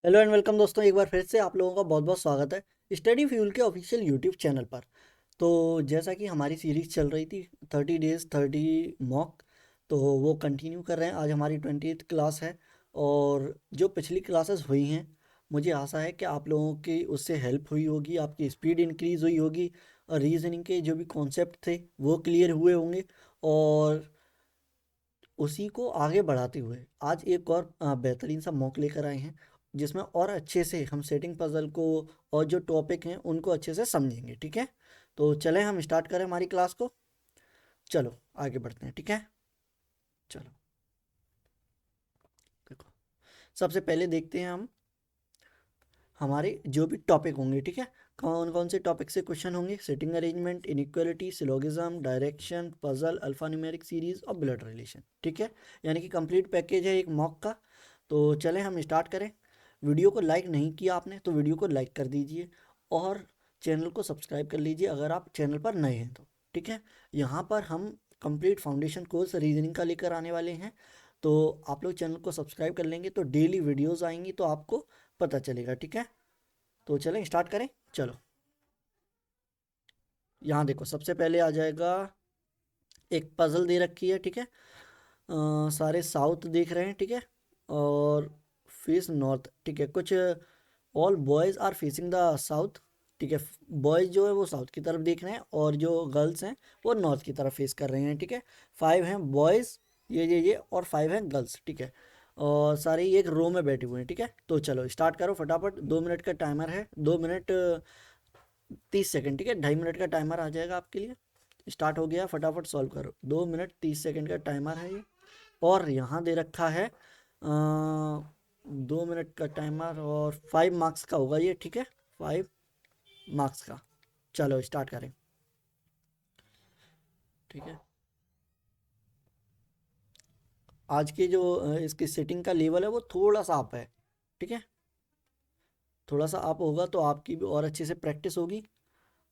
Hello and welcome दोस्तों, एक बार फिर से आप लोगों का बहुत बहुत स्वागत है स्टडी फ्यूल के ऑफिशियल यूट्यूब चैनल पर। तो जैसा कि हमारी सीरीज चल रही थी 30 डेज 30 मॉक, तो वो कंटिन्यू कर रहे हैं। आज हमारी 20th क्लास है और जो पिछली क्लासेस हुई हैं, मुझे आशा है कि आप लोगों की उससे हेल्प हुई होगी, आपकी स्पीड इंक्रीज हुई होगी और रीजनिंग के जो भी कॉन्सेप्ट थे वो क्लियर हुए होंगे। और उसी को आगे बढ़ाते हुए आज एक और बेहतरीन सा मॉक लेकर आए हैं, जिसमें और अच्छे से हम सेटिंग पजल को और जो टॉपिक हैं उनको अच्छे से समझेंगे। ठीक है, तो चलें हम स्टार्ट करें हमारी क्लास को। चलो आगे बढ़ते हैं। ठीक है, चलो देखो, सबसे पहले देखते हैं हम हमारे जो भी टॉपिक होंगे। ठीक है, कौन कौन से टॉपिक से क्वेश्चन होंगे। Setting arrangement, inequality, syllogism, direction, puzzle, alpha numeric series और ब्लड रिलेशन। ठीक है, यानी कि कंप्लीट पैकेज है एक मॉक का। तो चलें हम स्टार्ट करें। वीडियो को लाइक नहीं किया आपने तो वीडियो को लाइक कर दीजिए और चैनल को सब्सक्राइब कर लीजिए अगर आप चैनल पर नए हैं तो। ठीक है, यहाँ पर हम कंप्लीट फाउंडेशन कोर्स रीजनिंग का लेकर आने वाले हैं। तो आप लोग चैनल को सब्सक्राइब कर लेंगे तो डेली वीडियोस आएंगी तो आपको पता चलेगा। ठीक है, तो चलें स्टार्ट करें। चलो, यहाँ देखो सबसे पहले आ जाएगा, एक पजल दे रखी है। ठीक है, सारे साउथ देख रहे हैं। ठीक है, और फेस नॉर्थ। ठीक है, कुछ all boys are facing the south. ठीक है, बॉयज़ जो है वो साउथ की तरफ देख रहे हैं और जो गर्ल्स हैं वो नॉर्थ की तरफ फेस कर रहे हैं। ठीक है, 5 हैं बॉयज़, ये और 5 हैं गर्ल्स। ठीक है, और सारे ये एक रो में बैठे हुए हैं। ठीक है, तो चलो स्टार्ट करो फटाफट। 2 मिनट का टाइमर है, 2 मिनट 30 सेकेंड। ठीक है, 2.5 मिनट का टाइमर आ जाएगा आपके लिए। स्टार्ट हो गया, फटाफट सॉल्व करो। 2 मिनट 30 सेकेंड का टाइमर है ये। और यहाँ दे रखा है 2 मिनट का टाइमर और 5 मार्क्स का होगा ये। ठीक है, 5 मार्क्स का। चलो स्टार्ट करें। ठीक है, आज के जो इसकी सेटिंग का लेवल है वो थोड़ा सा अप है। ठीक है, थोड़ा सा अप होगा तो आपकी भी और अच्छे से प्रैक्टिस होगी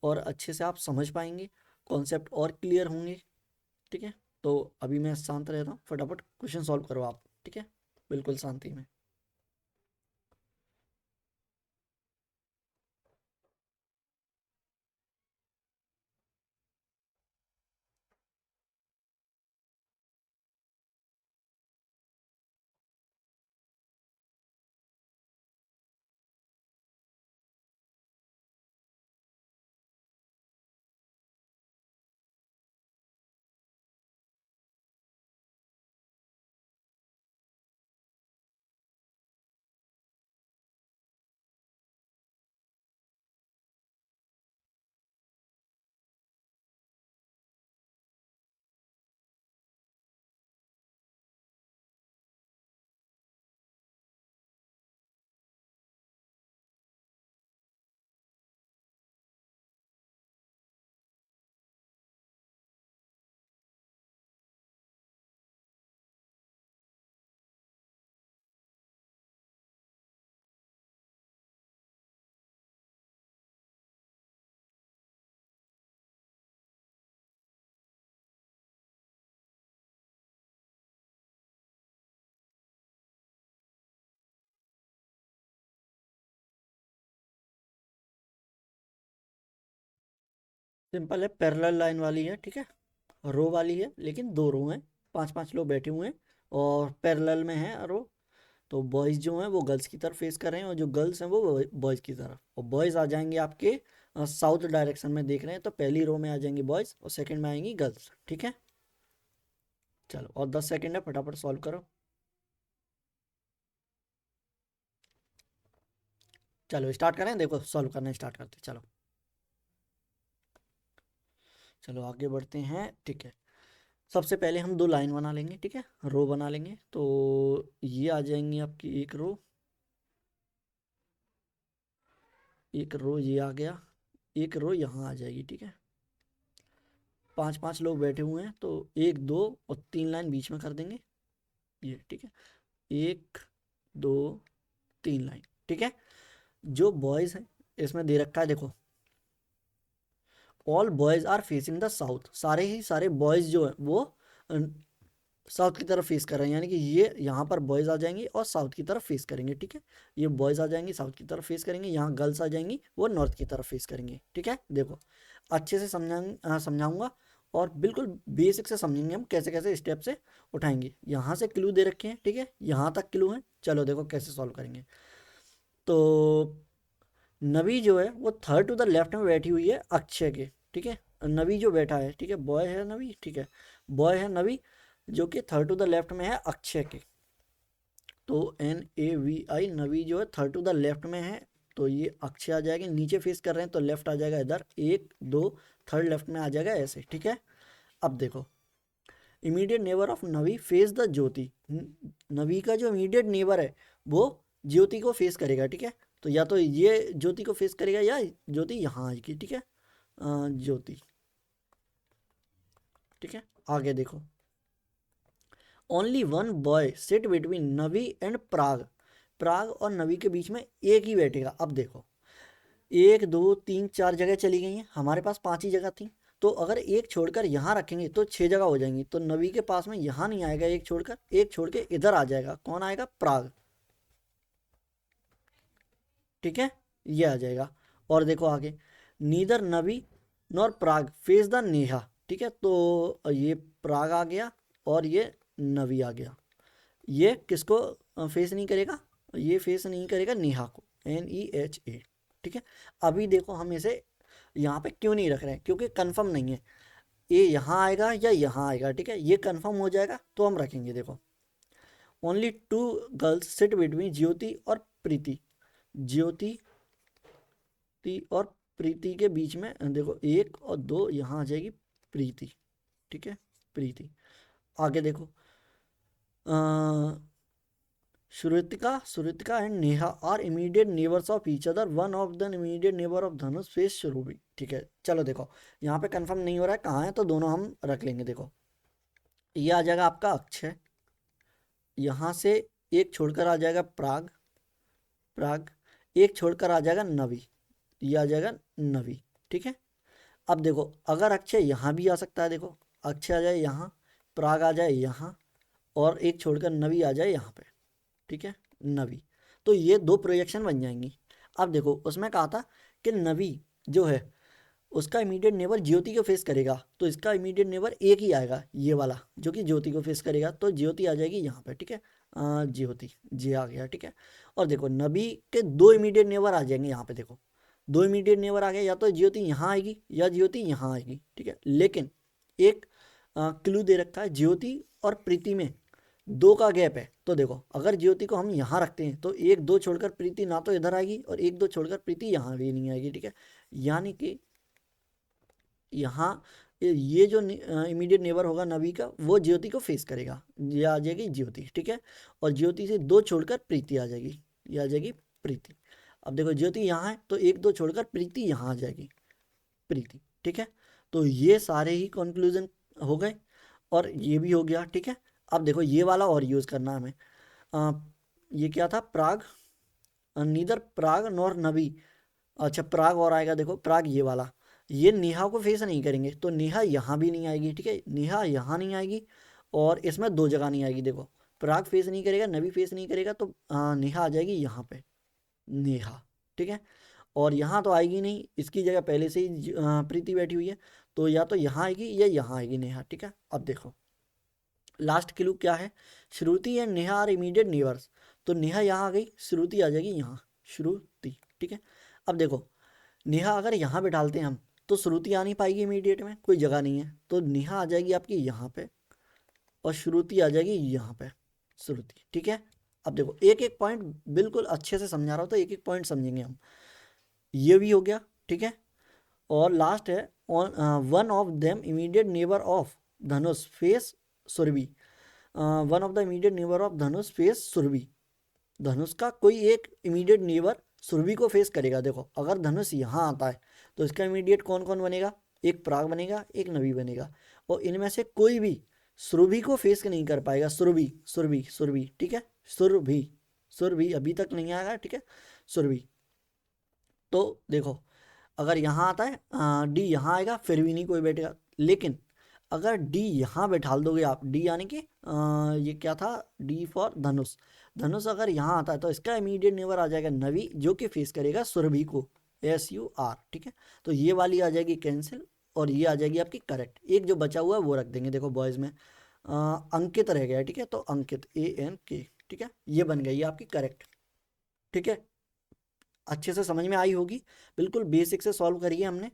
और अच्छे से आप समझ पाएंगे, कॉन्सेप्ट और क्लियर होंगे। ठीक है, तो अभी मैं शांत रहता हूँ, फटाफट क्वेश्चन सॉल्व करो आप। ठीक है, बिल्कुल शांति में। सिंपल है, पैरेलल लाइन वाली है। ठीक है, रो वाली है लेकिन दो रो हैं, पांच पांच लोग बैठे हुए हैं और पैरेलल में है रो। तो बॉयज़ जो हैं वो गर्ल्स की तरफ फेस कर रहे हैं और जो गर्ल्स हैं वो बॉयज़ की तरफ। और बॉयज़ आ जाएंगे आपके साउथ डायरेक्शन में देख रहे हैं, तो पहली रो में आ जाएंगे बॉयज़ और सेकंड में आएंगी गर्ल्स। ठीक है, चलो और 10 सेकंड है, फटाफट सॉल्व करो। चलो स्टार्ट करें, देखो सॉल्व करना स्टार्ट करते हैं। चलो, चलो आगे बढ़ते हैं। ठीक है, सबसे पहले हम दो लाइन बना लेंगे। ठीक है, रो बना लेंगे। तो ये आ जाएंगी आपकी एक रो, एक रो ये आ गया, एक रो यहाँ आ जाएगी। ठीक है, पांच पांच लोग बैठे हुए हैं तो एक दो और तीन लाइन बीच में कर देंगे ये। ठीक है, एक दो तीन लाइन। ठीक है, जो बॉयज़ हैं इसमें दे रखा है देखो, all boys are facing the south. सारे ही सारे बॉयज़ जो है वो साउथ की तरफ फेस कर रहे हैं, यानी कि ये यहाँ पर बॉयज़ आ जाएंगे और साउथ की तरफ फेस करेंगे, ठीक है। ये बॉयज़ आ जाएंगे साउथ की तरफ फेस करेंगे, यहाँ गर्ल्स आ जाएंगी वो नॉर्थ की तरफ फेस करेंगे, ठीक है। देखो अच्छे से समझाऊंगा और बिल्कुल बेसिक से समझेंगे हम कैसे कैसे स्टेप से उठाएंगे। यहाँ से क्लू दे रखे हैं, ठीक है, यहाँ तक क्लू है। चलो देखो कैसे सॉल्व करेंगे। तो नवी जो है वो थर्ड टू द लेफ्ट में बैठी हुई है अक्षय के, ठीक है। नवी जो बैठा है, ठीक है, बॉय है नवी, ठीक है, बॉय है नवी, जो कि थर्ड टू द लेफ्ट में है अक्षय के। तो NAVI नवी जो है थर्ड टू द लेफ्ट में है, तो ये अक्षय आ जाएगा। नीचे फेस कर रहे हैं तो लेफ्ट आ जाएगा इधर, 1 2, थर्ड लेफ्ट में आ जाएगा ऐसे, ठीक है। अब देखो immediate neighbour of Navi face the Jyoti. Navi का जो इमीडिएट नेबर है वो ज्योति को फेस करेगा, ठीक है। तो या तो ये ज्योति को फेस करेगा या ज्योति यहाँ आएगी, ठीक है। ज्योति, ठीक है। आगे देखो only one boy sit between Navi and Prag. Prag और नवी के बीच में एक ही बैठेगा। अब देखो 1 2 3 4 जगह चली गई हैं, हमारे पास 5 ही जगह थी। तो अगर एक छोड़कर यहाँ रखेंगे तो 6 जगह हो जाएंगी। तो नवी के पास में यहाँ नहीं आएगा, एक छोड़कर, एक छोड़ के इधर आ जाएगा। कौन आएगा? प्राग, ठीक है, ये आ जाएगा। और देखो आगे neither Navi nor Prague face the Neha, ठीक है। तो ये प्राग आ गया और ये नवी आ गया। ये किसको फेस नहीं करेगा? ये फेस नहीं करेगा नेहा को, NEHA, ठीक है। अभी देखो हम इसे यहाँ पे क्यों नहीं रख रहे हैं, क्योंकि कंफर्म नहीं है ये यहाँ आएगा या यहाँ आएगा, ठीक है। ये कंफर्म हो जाएगा तो हम रखेंगे। देखो ओनली 2 गर्ल्स सिट बिटवीन ज्योति और प्रीति। ज्योति और प्रीति के बीच में देखो 1 और 2 यहाँ आ जाएगी प्रीति, ठीक है, प्रीति। आगे देखो Shrutika and Neha are immediate neighbours of each other, one of the immediate neighbour of Dhanush face Surbhi, ठीक है। चलो देखो यहाँ पे कंफर्म नहीं हो रहा है कहाँ है, तो दोनों हम रख लेंगे। देखो ये आ जाएगा आपका अक्षय, यहाँ से एक छोड़कर आ जाएगा प्राग, प्राग, एक छोड़कर आ जाएगा नवी, ये आ जाएगा नवी, ठीक है। अब देखो अगर अक्षय यहाँ भी आ सकता है, देखो अक्षय आ जाए यहाँ, प्राग आ जाए यहाँ, और एक छोड़कर नवी आ जाए यहाँ पे, ठीक है, नवी। तो ये 2 प्रोजेक्शन बन जाएंगी। अब देखो उसमें कहा था कि नवी जो है उसका इमीडिएट नेबर ज्योति को फेस करेगा, तो इसका इमीडिएट नेबर एक ही आएगा, ये वाला जो कि ज्योति को फेस करेगा। तो ज्योति आ जाएगी यहाँ पे, ठीक है। ज्योति जी आ गया, ठीक है। और देखो नबी के 2 इमीडिएट नेबर आ जाएंगे यहाँ पे। देखो 2 इमीडिएट नेबर आ गए, या तो ज्योति यहाँ आएगी या ज्योति यहाँ आएगी, ठीक है। लेकिन एक क्लू दे रखा है, ज्योति और प्रीति में 2 का गैप है। तो देखो अगर ज्योति को हम यहाँ रखते हैं तो 1 2 छोड़कर प्रीति ना तो इधर आएगी और 1 2 छोड़कर प्रीति यहाँ भी नहीं आएगी, ठीक है। यानी कि यहाँ ये जो इमीडिएट नेबर होगा नबी का वो ज्योति को फेस करेगा, ये आ जाएगी ज्योति, ठीक है। और ज्योति से 2 छोड़कर प्रीति आ जाएगी, ये आ जाएगी प्रीति। अब देखो ज्योति यहाँ है तो 1 2 छोड़कर प्रीति यहाँ आ जाएगी, प्रीति, ठीक है। तो ये सारे ही कंक्लूजन हो गए और ये भी हो गया, ठीक है। अब देखो ये वाला और यूज़ करना है हमें। ये क्या था? प्राग, नीदर प्राग नॉर नबी। अच्छा प्राग और आएगा, देखो प्राग ये वाला, ये नेहा को फेस नहीं करेंगे तो नेहा यहाँ भी नहीं आएगी, ठीक है, नेहा यहाँ नहीं आएगी और इसमें 2 जगह नहीं आएगी। देखो प्राग फेस नहीं करेगा, नबी फेस नहीं करेगा, तो नेहा आ जाएगी यहाँ पे, नेहा, ठीक है। और यहाँ तो आएगी नहीं, इसकी जगह पहले से ही प्रीति बैठी हुई है, तो या तो यहाँ आएगी या यहाँ आएगी नेहा, ठीक है। अब देखो लास्ट क्लू क्या है? Shruti and Neha are immediate neighbours. तो नेहा यहाँ आ गई, श्रुति आ जाएगी यहाँ, श्रुति, ठीक है। अब देखो नेहा अगर यहाँ पे डालते हैं हम तो श्रुति आ नहीं पाएगी इमीडिएट में, कोई जगह नहीं है, तो नेहा आ जाएगी आपकी यहाँ पे और श्रुति आ जाएगी यहाँ पे, श्रुति, ठीक है। अब देखो एक एक पॉइंट बिल्कुल अच्छे से समझा रहा हूँ तो एक एक पॉइंट समझेंगे हम। ये भी हो गया, ठीक है। और लास्ट है one of them immediate neighbour of Dhanush face Surbhi. One of the immediate neighbour of Dhanush face Surbhi. Dhanush का कोई एक इमीडिएट नेबर सुरभि को फेस करेगा। देखो अगर धनुष यहाँ आता है तो इसका इमीडिएट कौन कौन बनेगा? एक प्राग बनेगा, एक नवी बनेगा, और इनमें से कोई भी सुरभि को फेस नहीं कर पाएगा। सुरभि सुरभि सुरभि, ठीक है, सुरभि सुरभि अभी तक नहीं आएगा, ठीक है, सुरभि। तो देखो अगर यहाँ आता है डी यहाँ आएगा फिर भी नहीं कोई बैठेगा, लेकिन अगर डी यहाँ बैठाल दोगे आप, डी यानी कि ये क्या था, डी फॉर धनुष, धनुष अगर यहाँ आता है तो इसका इमीडिएट नेबर आ जाएगा नवी, जो कि फेस करेगा सुरभि को, SUR, ठीक है। तो ये वाली आ जाएगी कैंसिल, और ये आ जाएगी आपकी करेक्ट। एक जो बचा हुआ है वो रख देंगे, देखो बॉयज़ में अंकित रह गया है, ठीक है, तो अंकित ANK, ठीक है, ये बन गई आपकी करेक्ट, ठीक है। अच्छे से समझ में आई होगी, बिल्कुल बेसिक से सॉल्व करिए हमने,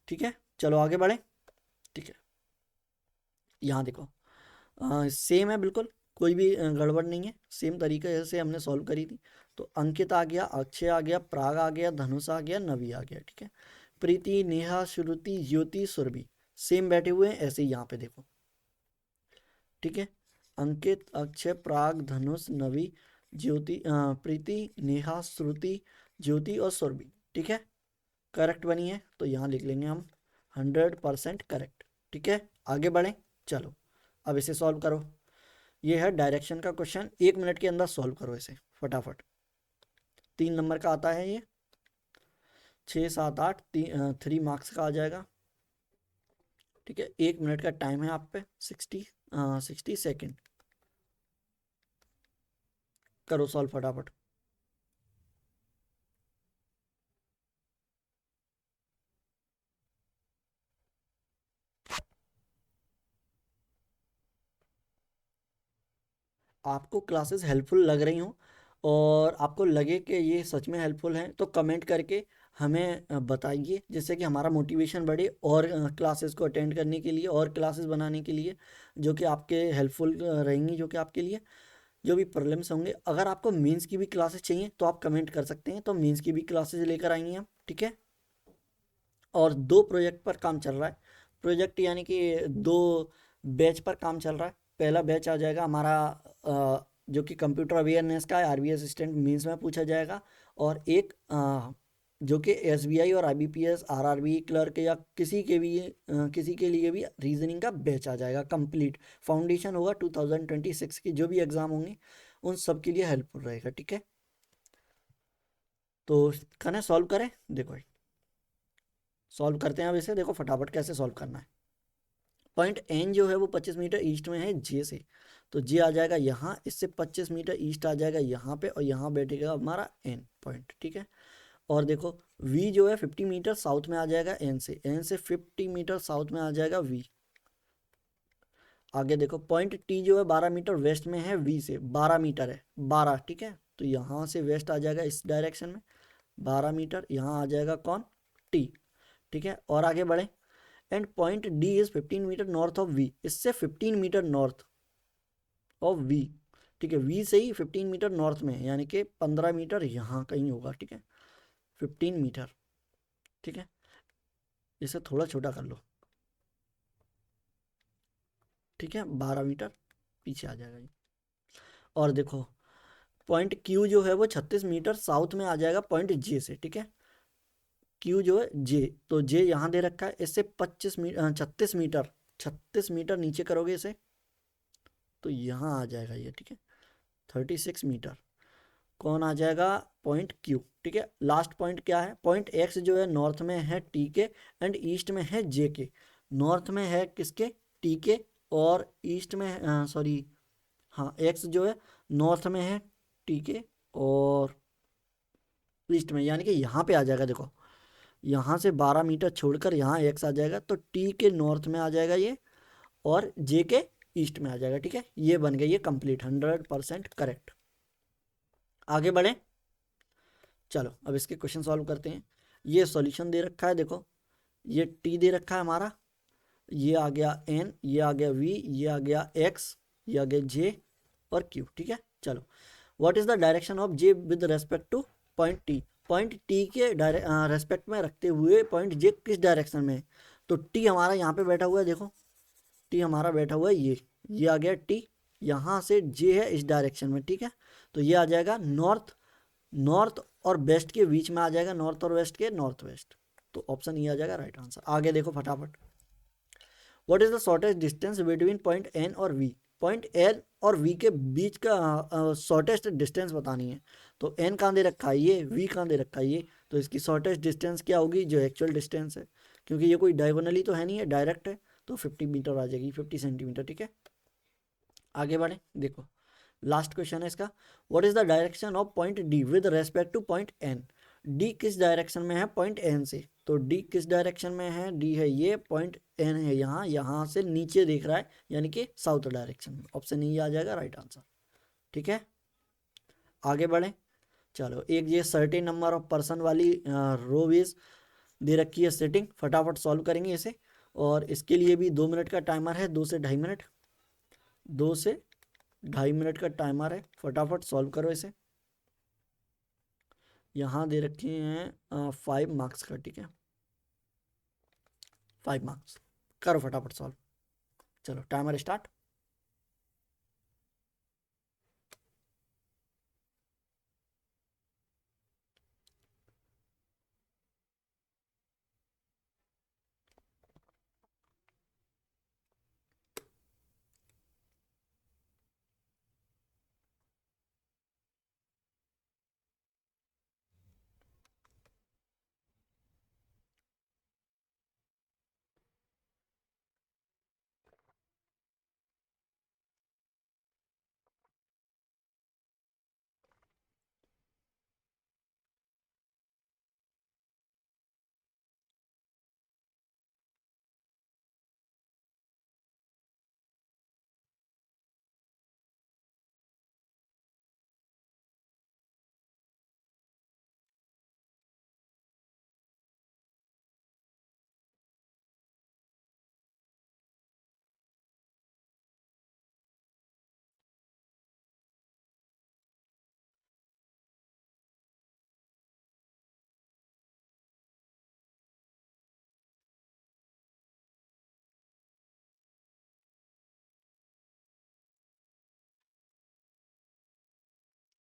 ठीक है। चलो आगे बढ़े, ठीक है। यहाँ देखो सेम है बिल्कुल, कोई भी गड़बड़ नहीं है, सेम तरीके से हमने सॉल्व करी थी। तो अंकित आ गया, अक्षय आ गया, प्राग आ गया, धनुष आ गया, नवी आ गया, ठीक है। प्रीति, नेहा, श्रुति, ज्योति, सुरभि सेम बैठे हुए हैं, ऐसे ही यहाँ पे देखो, ठीक है। अंकित, अक्षय, प्राग, धनुष, नवी, ज्योति, प्रीति, नेहा, श्रुति, ज्योति और सुरभि, ठीक है, करेक्ट बनी है, तो यहाँ लिख लेंगे हम 100% करेक्ट, ठीक है। आगे बढ़ें, चलो अब इसे सॉल्व करो। ये है डायरेक्शन का क्वेश्चन, 1 मिनट के अंदर सॉल्व करो इसे फटाफट। 3 नंबर का आता है ये, 6, 7, 8, 3 मार्क्स का आ जाएगा, ठीक है। 1 मिनट का टाइम है आप पे, 60 सेकेंड, करो सॉल्व फटाफट। आपको क्लासेस हेल्पफुल लग रही हों और आपको लगे कि ये सच में हेल्पफुल हैं, तो कमेंट करके हमें बताइए, जिससे कि हमारा मोटिवेशन बढ़े और क्लासेस को अटेंड करने के लिए और क्लासेस बनाने के लिए, जो कि आपके हेल्पफुल रहेंगी, जो कि आपके लिए जो भी प्रॉब्लम्स होंगे। अगर आपको मेंस की भी क्लासेस चाहिए तो आप कमेंट कर सकते हैं, तो मेंस की भी क्लासेस लेकर आएंगे हम, ठीक है। और 2 प्रोजेक्ट पर काम चल रहा है, प्रोजेक्ट यानी कि 2 बैच पर काम चल रहा है। पहला बैच आ जाएगा हमारा जो कि कंप्यूटर अवेयरनेस का है, RBI असिस्टेंट मेंस में पूछा जाएगा। और एक जो कि SBI और IBPS RRB क्लर्क या किसी के लिए भी रीजनिंग का बैच आ जाएगा कंप्लीट। फाउंडेशन होगा 2026 की, जो भी एग्ज़ाम होंगे उन सब के लिए हेल्पफुल रहेगा, ठीक है। तो करें, सॉल्व करें, देखो सॉल्व करते हैं अब इसे, देखो फटाफट कैसे सॉल्व करना है। पॉइंट एन जो है वो 25 मीटर ईस्ट में है जे से, तो जे आ जाएगा यहाँ, इससे 25 मीटर ईस्ट आ जाएगा यहाँ पे, और यहाँ बैठेगा हमारा एन पॉइंट, ठीक है। और देखो वी जो है 50 मीटर साउथ में आ जाएगा एन से 50 मीटर साउथ में आ जाएगा वी। आगे देखो पॉइंट टी जो है 12 मीटर वेस्ट में है वी से, 12 मीटर है, 12, ठीक है। तो यहाँ से वेस्ट आ जाएगा इस डायरेक्शन में 12 मीटर, यहाँ आ जाएगा कौन, टी, ठीक है। और आगे बढ़े, and point D is 15 metre north of V, इससे 15 मीटर नॉर्थ ऑफ वी, ठीक है। वी से ही 15 मीटर नॉर्थ में है, यानी कि 15 मीटर यहाँ कहीं होगा, ठीक है, 15 मीटर, ठीक है। इसे थोड़ा छोटा कर लो, ठीक है, 12 मीटर पीछे आ जाएगा ये। और देखो पॉइंट क्यू जो है वो 36 मीटर साउथ में आ जाएगा पॉइंट जे से, ठीक है। क्यू जो है जे, तो जे यहाँ दे रखा है, इससे 25 मीटर 36 मीटर, 36 मीटर नीचे करोगे इसे तो यहाँ आ जाएगा ये, ठीक है, 36 मीटर। कौन आ जाएगा, पॉइंट क्यू, ठीक है। लास्ट पॉइंट क्या है, पॉइंट एक्स जो है नॉर्थ में है टी के एंड ईस्ट में है जे के। नॉर्थ में है किसके, टी के, और ईस्ट में सॉरी, हाँ एक्स जो है नॉर्थ में है टी के और ईस्ट में, यानी कि यहाँ पे आ जाएगा, देखो यहाँ से 12 मीटर छोड़कर यहाँ एक्स आ जाएगा, तो टी के नॉर्थ में आ जाएगा ये, और जे के ईस्ट में आ जाएगा, ठीक है। ये बन गया ये कंप्लीट, 100% करेक्ट। आगे बढ़ें, चलो अब इसके क्वेश्चन सॉल्व करते हैं। ये सॉल्यूशन दे रखा है, देखो ये टी दे रखा है हमारा, ये आ गया एन, ये आ गया वी, ये आ गया एक्स, ये आ गया जे और क्यू, ठीक है। चलो what is the direction of J with respect to point T, point T के रेस्पेक्ट में रखते हुए पॉइंट जे किस डायरेक्शन में है। तो टी हमारा यहाँ पे बैठा हुआ है, देखो टी हमारा बैठा हुआ है ये आ गया टी, यहाँ से जे है इस डायरेक्शन में, ठीक है। तो ये आ जाएगा नॉर्थ, नॉर्थ और वेस्ट के बीच में आ जाएगा, नॉर्थ और वेस्ट के नॉर्थ वेस्ट, तो ऑप्शन ये आ जाएगा राइट आंसर। आगे देखो फटाफट, what is the shortest distance between point N और वी, पॉइंट एन और वी के बीच का शॉर्टेस्ट डिस्टेंस बतानी है। तो एन कहाँ दे रखा है ये, वी कहाँ दे रखा है ये, तो इसकी शॉर्टेस्ट डिस्टेंस क्या होगी, जो एक्चुअल डिस्टेंस है, क्योंकि ये कोई डायगोनली तो है नहीं है, डायरेक्ट है, तो 50 मीटर आ जाएगी, 50 सेंटीमीटर, ठीक है। आगे बढ़े, देखो लास्ट क्वेश्चन है इसका, what is the direction of point D with respect to point N. D किस डायरेक्शन में है पॉइंट एन से, तो डी किस डायरेक्शन में है, डी है ये, पॉइंट एन है यहाँ, यहाँ से नीचे देख रहा है यानी कि साउथ डायरेक्शन में। ऑप्शन ई आ जाएगा राइट आंसर, ठीक है। आगे बढ़े, चलो एक ये सर्टेन नंबर ऑफ पर्सन वाली रो इज दे रखी है सेटिंग, फटाफट सॉल्व करेंगे इसे। और इसके लिए भी 2 मिनट का टाइमर है, 2 से 2.5 मिनट, 2 से 2.5 मिनट का टाइमर है, फटाफट सॉल्व करो इसे। यहाँ दे रखे हैं 5 मार्क्स का, ठीक है, 5 मार्क्स, करो फटाफट सॉल्व। चलो टाइमर स्टार्ट।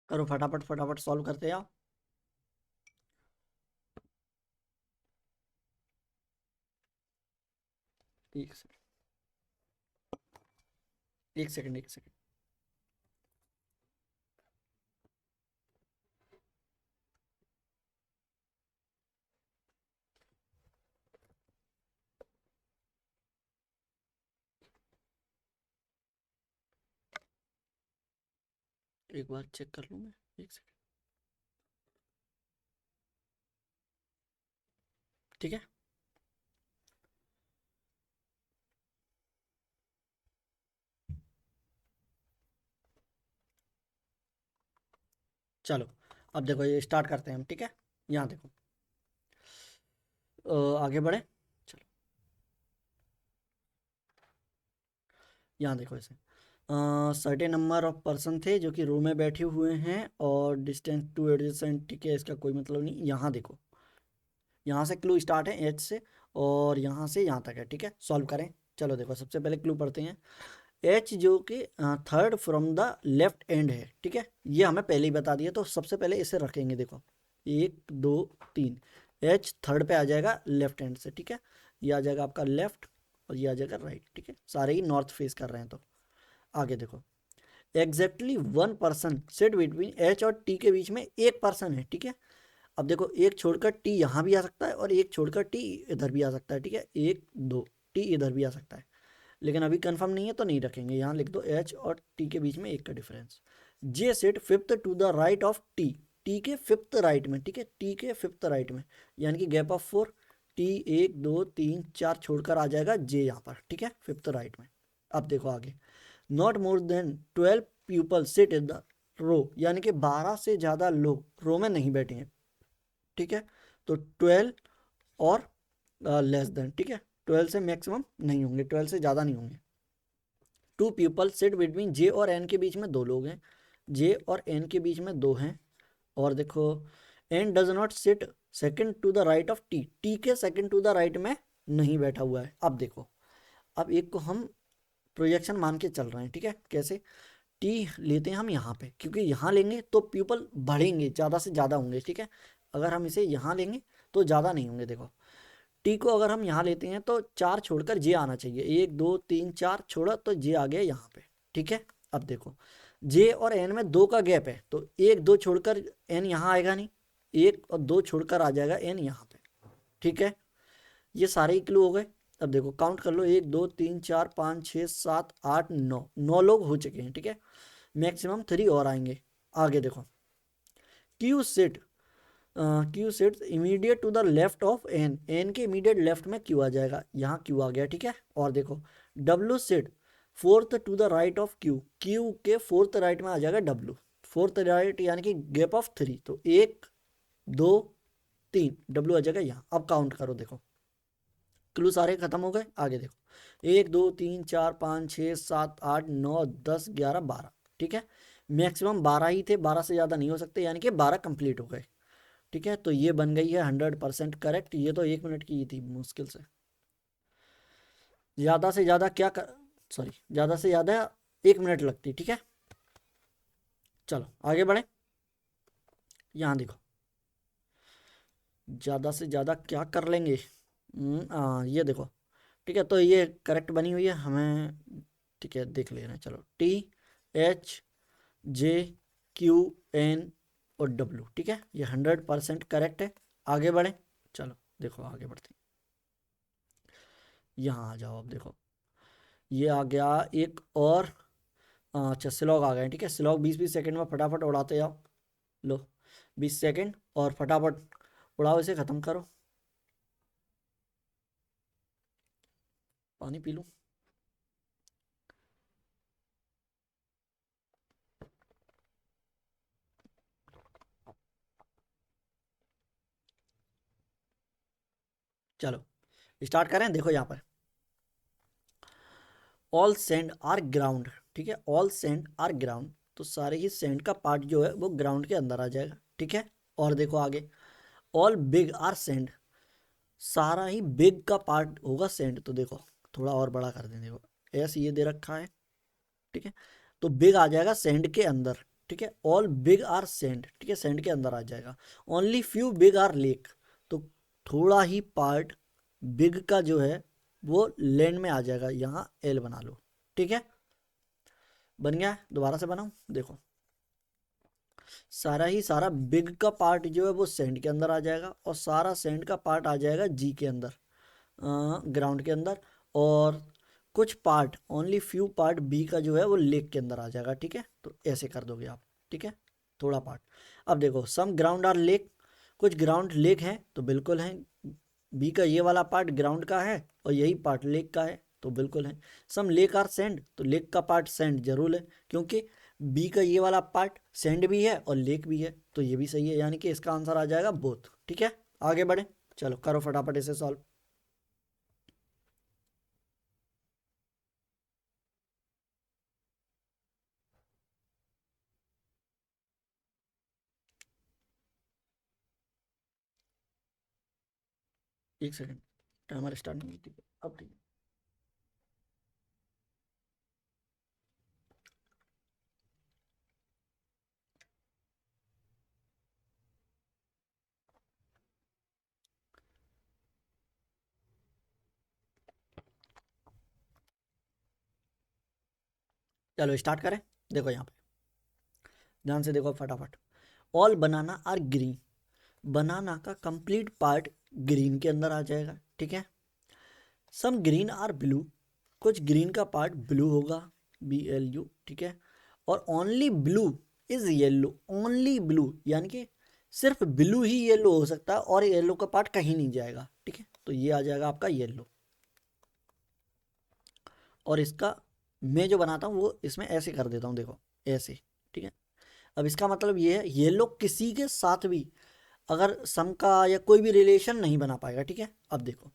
करो फटाफट फटाफट सॉल्व करते जाओ। एक सेकंड, एक सेकंड, एक सेकंड। एक बार चेक कर लूँ मैं, एक सेकंड, ठीक है। चलो अब देखो ये स्टार्ट करते हैं हम, ठीक है। यहाँ देखो आगे बढ़े, चलो यहाँ देखो ऐसे सर्टेन नंबर ऑफ पर्सन थे जो कि रो में बैठे हुए हैं और डिस्टेंस टू एडजेसेंट, ठीक है, इसका कोई मतलब नहीं। यहाँ देखो, यहाँ से क्लू स्टार्ट है एच से और यहाँ से यहाँ तक है, ठीक है। सॉल्व करें, चलो देखो सबसे पहले क्लू पढ़ते हैं। एच जो कि third from the left and है, ठीक है, ये हमें पहले ही बता दिया, तो सबसे पहले इसे रखेंगे। देखो 1 2 3, एच थर्ड पे आ जाएगा लेफ्ट एंड से, ठीक है। ये आ जाएगा आपका लेफ्ट और ये आ जाएगा राइट, ठीक है, सारे ही नॉर्थ फेस कर रहे हैं। तो आगे देखो, exactly 1 person sit between H और टी के बीच में एक पर्सन है, ठीक है। अब देखो एक छोड़कर टी यहाँ भी आ सकता है और एक छोड़कर टी इधर भी आ सकता है, ठीक है, 1 2 टी इधर भी आ सकता है, लेकिन अभी कंफर्म नहीं है तो नहीं रखेंगे। यहाँ लिख दो एच और टी के बीच में एक का difference. J sit fifth to the right of T, T के फिफ्थ राइट में, ठीक है, टी के फिफ्थ राइट में, यानी कि गैप ऑफ 4, टी 1 2 3 4 छोड़कर आ जाएगा जे यहाँ पर, ठीक है, फिफ्थ राइट में। अब देखो आगे, not more than 12 people sit in the row, यानी कि 12 से ज़्यादा लोग रो में नहीं बैठे हैं, ठीक है। तो 12 और लेस देन, ठीक है, 12 से मैक्सिमम नहीं होंगे, 12 से ज़्यादा नहीं होंगे। 2 पीपल सिट बिटवीन जे और एन के बीच में 2 लोग हैं, जे और एन के बीच में 2 हैं। और देखो N does not sit second to the right of T, T के सेकंड टू द राइट में नहीं बैठा हुआ है। अब देखो, अब एक को हम प्रोजेक्शन मान के चल रहे हैं, ठीक है, कैसे, टी लेते हैं हम यहाँ पे, क्योंकि यहाँ लेंगे तो पीपल बढ़ेंगे, ज़्यादा से ज़्यादा होंगे, ठीक है। अगर हम इसे यहाँ लेंगे तो ज़्यादा नहीं होंगे। देखो टी को अगर हम यहाँ लेते हैं तो 4 छोड़कर जे आना चाहिए, 1 2 3 4 छोड़ा तो जे आ गया यहाँ पे, ठीक है। अब देखो जे और एन में 2 का गैप है, तो 1 2 छोड़कर एन यहाँ आएगा नहीं, 1 और 2 छोड़कर आ जाएगा एन यहाँ पे, ठीक है। ये सारे ही क्लू हो गए। अब देखो काउंट कर लो, 1 2 3 4 5 6 7 8 9, 9 लोग हो चुके हैं, ठीक है। मैक्सिमम 3 और आएंगे। आगे देखो, Q sit, Q sits immediate to the left of N, N के इमीडिएट लेफ्ट में क्यू आ जाएगा, यहाँ क्यू आ गया, ठीक है। और देखो W sit fourth to the right of Q, Q के फोर्थ राइट में आ जाएगा डब्ल्यू, फोर्थ राइट यानी कि गैप ऑफ 3, तो 1 2 3 डब्ल्यू आ जाएगा यहाँ। अब काउंट करो, देखो क्लू सारे खत्म हो गए। आगे देखो 1 2 3 4 5 6 7 8 9 10 11 12, ठीक है। मैक्सिमम 12 ही थे, 12 से ज़्यादा नहीं हो सकते, यानी कि 12 कंप्लीट हो गए, ठीक है। तो ये बन गई है 100% करेक्ट। ये तो 1 मिनट की ही थी मुश्किल से। ज़्यादा से ज़्यादा क्या कर, सॉरी, ज़्यादा से ज़्यादा 1 मिनट लगती, ठीक है। चलो आगे बढ़े। यहाँ देखो ज़्यादा से ज़्यादा क्या कर लेंगे। ये देखो, ठीक है, तो ये करेक्ट बनी हुई है हमें, ठीक है, देख ले रहे हैं। चलो THJQN और W, ठीक है, ये 100% करेक्ट है। आगे बढ़े, चलो देखो आगे बढ़ते हैं। यहाँ आ जाओ, अब देखो ये आ गया एक और, अच्छा स्लॉग आ गए, ठीक है। स्लॉग 20-20 सेकंड में फटाफट उड़ाते जाओ। लो 20 सेकंड और फटाफट उड़ाओ, इसे ख़त्म करो। पानी पी लूँ। चलो स्टार्ट करें। देखो यहाँ पर ऑल सेंड आर ग्राउंड, ठीक है, ऑल सेंड आर ग्राउंड, तो सारे ही सेंड का पार्ट जो है वो ग्राउंड के अंदर आ जाएगा, ठीक है। और देखो आगे ऑल बिग आर सेंड, सारा ही बिग का पार्ट होगा सेंड, तो देखो थोड़ा और बड़ा कर दें, देखो ऐसे ये दे रखा है, ठीक है। तो बिग आ जाएगा सेंड के अंदर, ठीक है। ऑल बिग आर सेंड, ठीक है, सेंड के अंदर आ जाएगा। Only few big are lake, तो थोड़ा ही पार्ट बिग का जो है वो लैंड में आ जाएगा, यहाँ एल बना लो, ठीक है। बन गया है, दोबारा से बनाऊं, देखो सारा ही सारा बिग का पार्ट जो है वो सेंड के अंदर आ जाएगा, और सारा सेंड का पार्ट आ जाएगा जी के अंदर, ग्राउंड के अंदर। और कुछ part, only few part B का जो है वो लेक के अंदर आ जाएगा, ठीक है। तो ऐसे कर दोगे आप, ठीक है, थोड़ा पार्ट। अब देखो सम ग्राउंड आर लेक, कुछ ग्राउंड लेक हैं तो बिल्कुल हैं, बी का ये वाला पार्ट ग्राउंड का है और यही पार्ट लेक का है, तो बिल्कुल है। सम लेक आर सेंड, तो लेक का पार्ट सेंड जरूर है, क्योंकि बी का ये वाला पार्ट सेंड भी है और लेक भी है, तो ये भी सही है, यानी कि इसका आंसर आ जाएगा बोथ, ठीक है। आगे बढ़े, चलो करो फटाफट इसे सॉल्व। एक सेकंड, टाइमर स्टार्ट नहीं की थी, अब ठीक है। चलो स्टार्ट करें। देखो यहाँ पे ध्यान से देखो फटाफट। ऑल बनाना आर ग्रीन, बनाना का कंप्लीट पार्ट ग्रीन के अंदर आ जाएगा, ठीक है। सम ग्रीन आर ब्लू, कुछ ग्रीन का पार्ट ब्लू होगा, BLU, ठीक है। और only blue is yellow, only blue यानी कि सिर्फ ब्लू ही येलो हो सकता है, और येलो का पार्ट कहीं नहीं जाएगा, ठीक है। तो ये आ जाएगा आपका येलो। और इसका मैं जो बनाता हूँ वो इसमें ऐसे कर देता हूँ, देखो ऐसे, ठीक है। अब इसका मतलब ये है ये लोग किसी के साथ भी अगर सम का या कोई भी रिलेशन नहीं बना पाएगा, ठीक है। अब देखो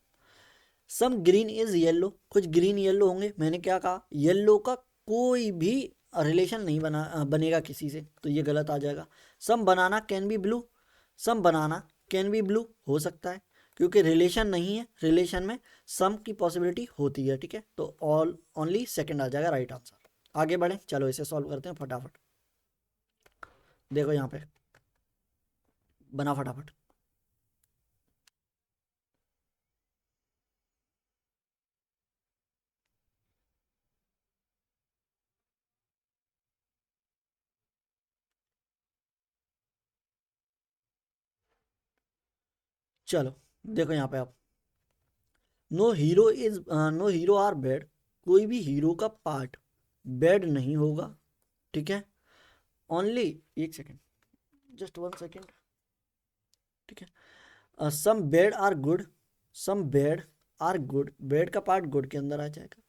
सम ग्रीन इज येलो, कुछ ग्रीन येलो होंगे, मैंने क्या कहा, येलो का कोई भी रिलेशन नहीं बनेगा किसी से, तो ये गलत आ जाएगा। Some banana can be blue, some banana can be blue हो सकता है, क्योंकि रिलेशन नहीं है, रिलेशन में सम की पॉसिबिलिटी होती है, ठीक है। तो ऑल ओनली सेकंड आ जाएगा राइट आंसर। आगे बढ़ें, चलो इसे सॉल्व करते हैं फटाफट। देखो यहाँ पे बना फटाफट। चलो देखो यहाँ पे आप नो हीरो आर बैड, कोई भी हीरो का पार्ट बैड नहीं होगा, ठीक है। ओनली, एक सेकेंड, जस्ट 1 सेकेंड, ठीक है। Some bad are good, some bad are good, bad का पार्ट गुड के अंदर आ जाएगा।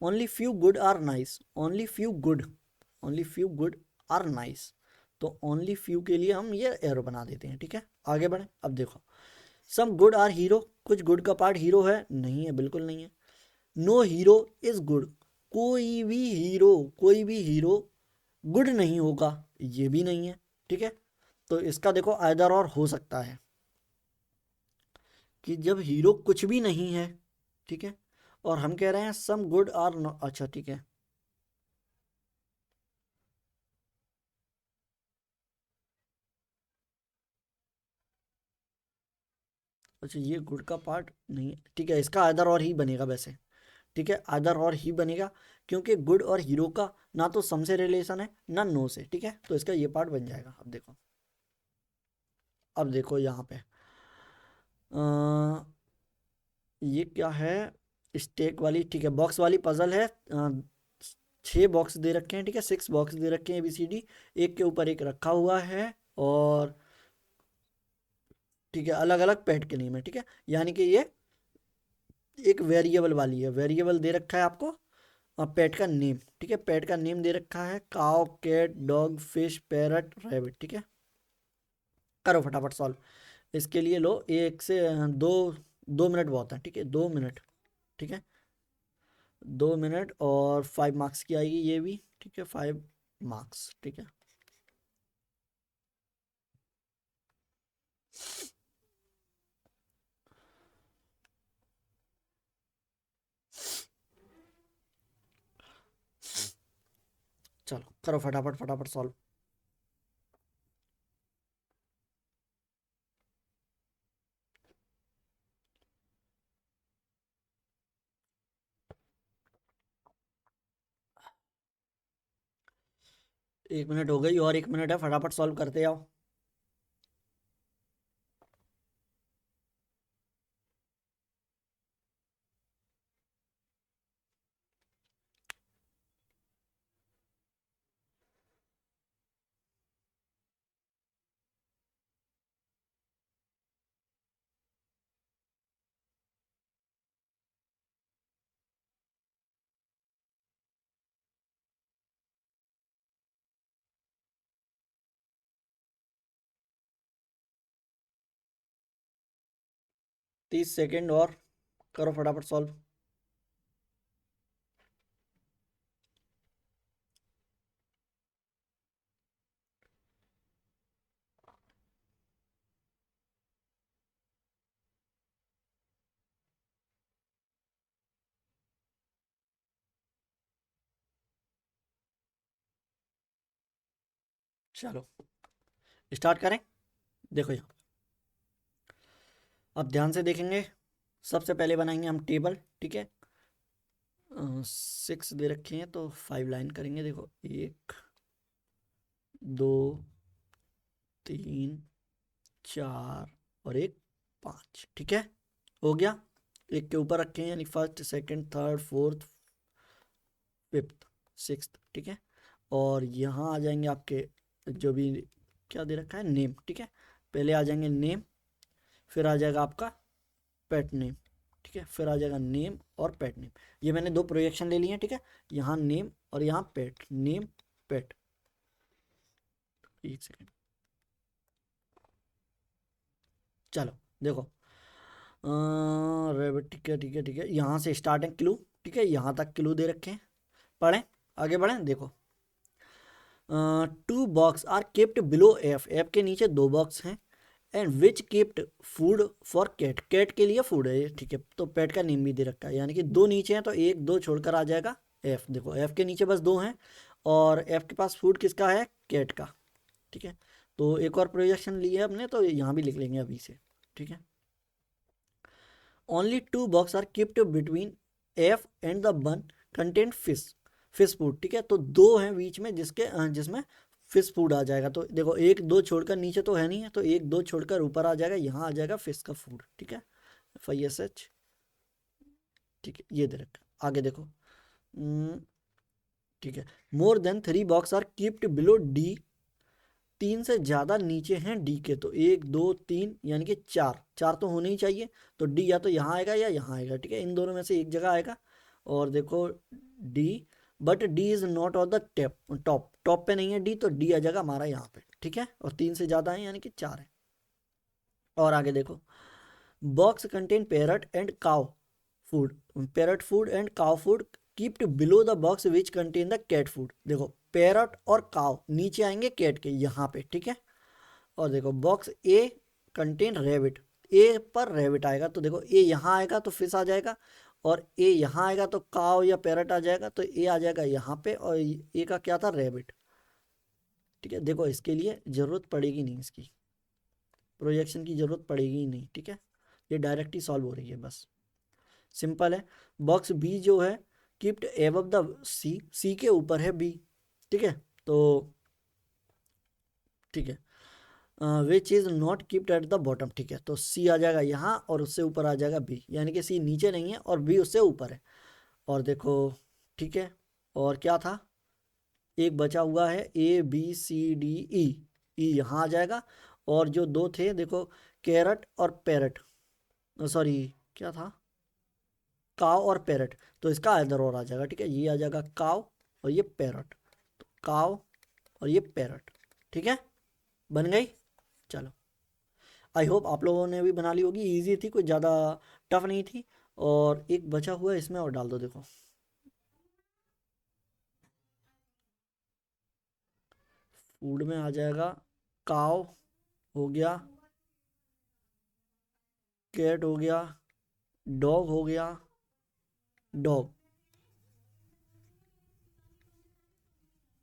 Only few good are nice, only few good, only few good are nice, तो ओनली फ्यू के लिए हम ये एरो बना देते हैं, ठीक है। आगे बढ़े, अब देखो, सम गुड आर हीरो, कुछ गुड का पार्ट हीरो है, नहीं है, बिल्कुल नहीं है। नो हीरो इज गुड, कोई भी हीरो, कोई भी हीरो गुड नहीं होगा, ये भी नहीं है, ठीक है। तो इसका देखो आइदर और हो सकता है कि जब हीरो कुछ भी नहीं है, ठीक है, और हम कह रहे हैं सम गुड आर नो, अच्छा ठीक है, अच्छा ये गुड का पार्ट नहीं है, ठीक है, इसका आइदर और ही बनेगा वैसे, ठीक है, आइदर और ही बनेगा, क्योंकि गुड और हीरो का ना तो सम से रिलेशन है ना नो से, ठीक है, तो इसका ये पार्ट बन जाएगा। अब देखो, अब देखो यहाँ पे ये क्या है, स्टेक वाली, ठीक है, बॉक्स वाली पजल है। 6 बॉक्स दे रखे हैं, ठीक है, 6 बॉक्स दे रखे हैं ABCD, एक के ऊपर एक रखा हुआ है, और ठीक है, अलग अलग पेट के नेम है, ठीक है, यानी कि ये एक वेरिएबल वाली है, वेरिएबल दे रखा है आपको, और पेट का नेम, ठीक है, पेट का नेम दे रखा है cow, cat, dog, fish, parrot, rabbit, ठीक है। करो फटाफट सॉल्व, इसके लिए लो एक से दो, 2 मिनट बहुत है, ठीक है, 2 मिनट, ठीक है, 2 मिनट, और 5 मार्क्स की आएगी ये भी, ठीक है, 5 मार्क्स, ठीक है। चलो करो फटाफट फटाफट सॉल्व। 1 मिनट हो गई, और 1 मिनट है, फटाफट सॉल्व करते जाओ। तीस सेकेंड और, करो फटाफट सॉल्व। चलो स्टार्ट करें, देखो यहाँ, अब ध्यान से देखेंगे, सबसे पहले बनाएंगे हम टेबल, ठीक है। 6 दे रखे हैं तो 5 लाइन करेंगे, देखो 1 2 3 4 और एक 5, ठीक है, हो गया। एक के ऊपर रखे हैं, यानी first, second, third, fourth, fifth, sixth, ठीक है। और यहाँ आ जाएंगे आपके जो भी क्या दे रखा है, नेम, ठीक है, पहले आ जाएंगे नेम, फिर आ जाएगा आपका पेट नेम, ठीक है, फिर आ जाएगा नेम और पेट नेम। ये मैंने 2 प्रोजेक्शन ले लिए हैं, ठीक है, यहाँ नेम और यहाँ पेट, नेम पेट, एक सेकेंड, चलो देखो, रेबिट, ठीक है ठीक है ठीक है, यहाँ से स्टार्ट है क्लू, ठीक है, यहाँ तक क्लू दे रखे हैं, पढ़ें, आगे बढ़ें, देखो 2 box are kept below F, F के नीचे 2 बॉक्स हैं, and which kept food for cat, cat के लिए फूड है ये, ठीक है, तो पेट का नेम भी दे रखा है, यानी कि 2 नीचे हैं तो 1 2 छोड़कर आ जाएगा एफ, देखो एफ के नीचे बस 2 हैं, और एफ के पास फूड किसका है, कैट का, ठीक है। तो एक और प्रोजेक्शन ली है हमने, तो यहाँ भी लिख लेंगे अभी से, ठीक है। Only 2 box are keeped between F and the bun content fish, fish food, ठीक है, तो 2 हैं बीच में जिसके जिसमें फिश फूड आ जाएगा, तो देखो 1 2 छोड़कर नीचे तो है नहीं है, तो 1 2 छोड़कर ऊपर आ जाएगा, यहाँ आ जाएगा फिश का फूड, ठीक है, FISH, ठीक है, ये दे रखा है। आगे देखो, ठीक है, more than 3 box are keeped below D, 3 से ज़्यादा नीचे हैं डी के, तो 1 2 3 यानी कि 4 4 तो होने ही चाहिए। तो डी या तो यहाँ आएगा या यहाँ आएगा, ठीक है, इन दोनों में से एक जगह आएगा। और देखो D, but D is not on the top, top top पे नहीं है डी, तो डी आ जाएगा हमारा यहाँ पे, ठीक है, और 3 से ज़्यादा है यानी कि 4 है। और आगे देखो, box contain parrot and cow food, parrot food and cow food keeped below the box which contain the cat food. देखो पैरट और काउ नीचे आएंगे कैट के यहाँ पे, ठीक है। और देखो बॉक्स ए कंटेन रेबिट, ए पर रेबिट आएगा, तो देखो ए यहाँ आएगा तो फिश आ जाएगा, और ए यहाँ आएगा तो काव या पैरट आ जाएगा, तो ए आ जाएगा यहाँ पे, और ए का क्या था, रेबिट। ठीक है, देखो इसके लिए ज़रूरत पड़ेगी नहीं, इसकी प्रोजेक्शन की ज़रूरत पड़ेगी ही नहीं, ठीक है, ये डायरेक्ट ही सॉल्व हो रही है, बस सिंपल है। बॉक्स बी जो है कीप्ड एबव द सी, सी के ऊपर है बी, ठीक है, तो ठीक है, which is not keeped at the bottom, ठीक है, तो सी आ जाएगा यहाँ और उससे ऊपर आ जाएगा बी, यानी कि सी नीचे नहीं है और बी उससे ऊपर है। और देखो ठीक है, और क्या था, एक बचा हुआ है A B C D E, ई यहाँ आ जाएगा, और जो दो थे देखो, कैरट और पैरट, सॉरी क्या था, काव और पैरट, तो इसका इधर और आ जाएगा, ठीक है, ये आ जाएगा काव और ये पैरट, तो काव और ये पैरट, ठीक है, बन गई। चलो, आई होप आप लोगों ने भी बना ली होगी, इजी थी, कोई ज़्यादा टफ नहीं थी। और एक बचा हुआ है, इसमें और डाल दो, देखो फूड में आ जाएगा, काव हो गया, कैट हो गया, डॉग हो गया, डॉग,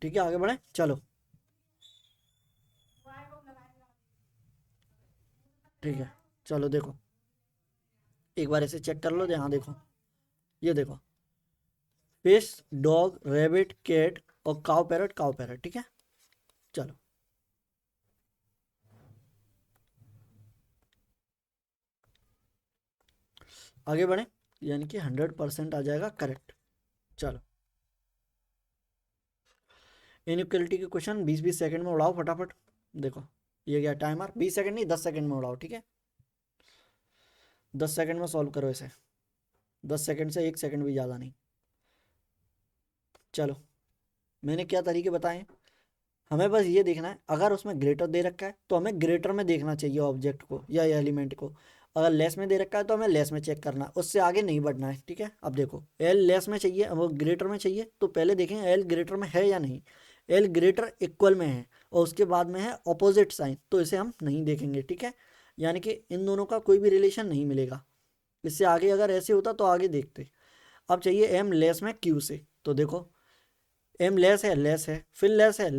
ठीक है, आगे बढ़े चलो, ठीक है, चलो देखो एक बार ऐसे चेक कर लो, यहाँ देखो, ये देखो, फिश, डॉग, रैबिट, कैट और काव पैरट, ठीक है, चलो आगे बढ़े, यानी कि 100% आ जाएगा करेक्ट। चलो, इनइक्वलिटी के क्वेश्चन 20-20 सेकंड में उड़ाओ फटाफट। देखो ये गया टाइमर, 20 सेकंड नहीं 10 सेकंड में उड़ाओ, ठीक है, 10 सेकंड में सॉल्व करो इसे, 10 सेकंड से 1 सेकंड भी ज़्यादा नहीं। चलो, मैंने क्या तरीके बताए, हमें बस ये देखना है, अगर उसमें ग्रेटर दे रखा है तो हमें ग्रेटर में देखना चाहिए ऑब्जेक्ट को या एलिमेंट को, अगर लेस में दे रखा है तो हमें लेस में चेक करना है, उससे आगे नहीं बढ़ना है, ठीक है। अब देखो एल लेस में चाहिए, वो ग्रेटर में चाहिए, तो पहले देखें एल ग्रेटर में है या नहीं, एल ग्रेटर इक्वल में है और उसके बाद में है अपोजिट साइन, तो इसे हम नहीं देखेंगे, ठीक है, यानी कि इन दोनों का कोई भी रिलेशन नहीं मिलेगा। इससे आगे अगर ऐसे होता तो आगे देखते। अब चाहिए एम लेस में क्यू से, तो देखो एम लेस है, फिर लेस है,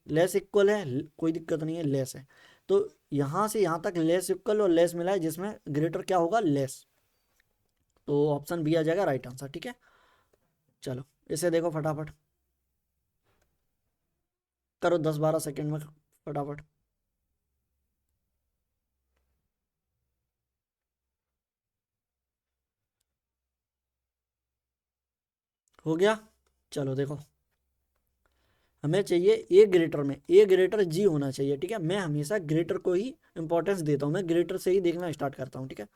लेस इक्वल है, कोई दिक्कत नहीं है, लेस है, तो यहाँ से यहाँ तक लेस इक्वल और लेस मिला है, जिसमें ग्रेटर क्या होगा, लेस, तो ऑप्शन बी आ जाएगा राइट आंसर, ठीक है। चलो इसे देखो फटाफट, करो 10-12 सेकेंड में फटाफट, हो गया। चलो देखो, हमें चाहिए ए ग्रेटर में, ए ग्रेटर जी होना चाहिए, ठीक है, मैं हमेशा ग्रेटर को ही इंपॉर्टेंस देता हूँ, मैं ग्रेटर से ही देखना स्टार्ट करता हूँ, ठीक है,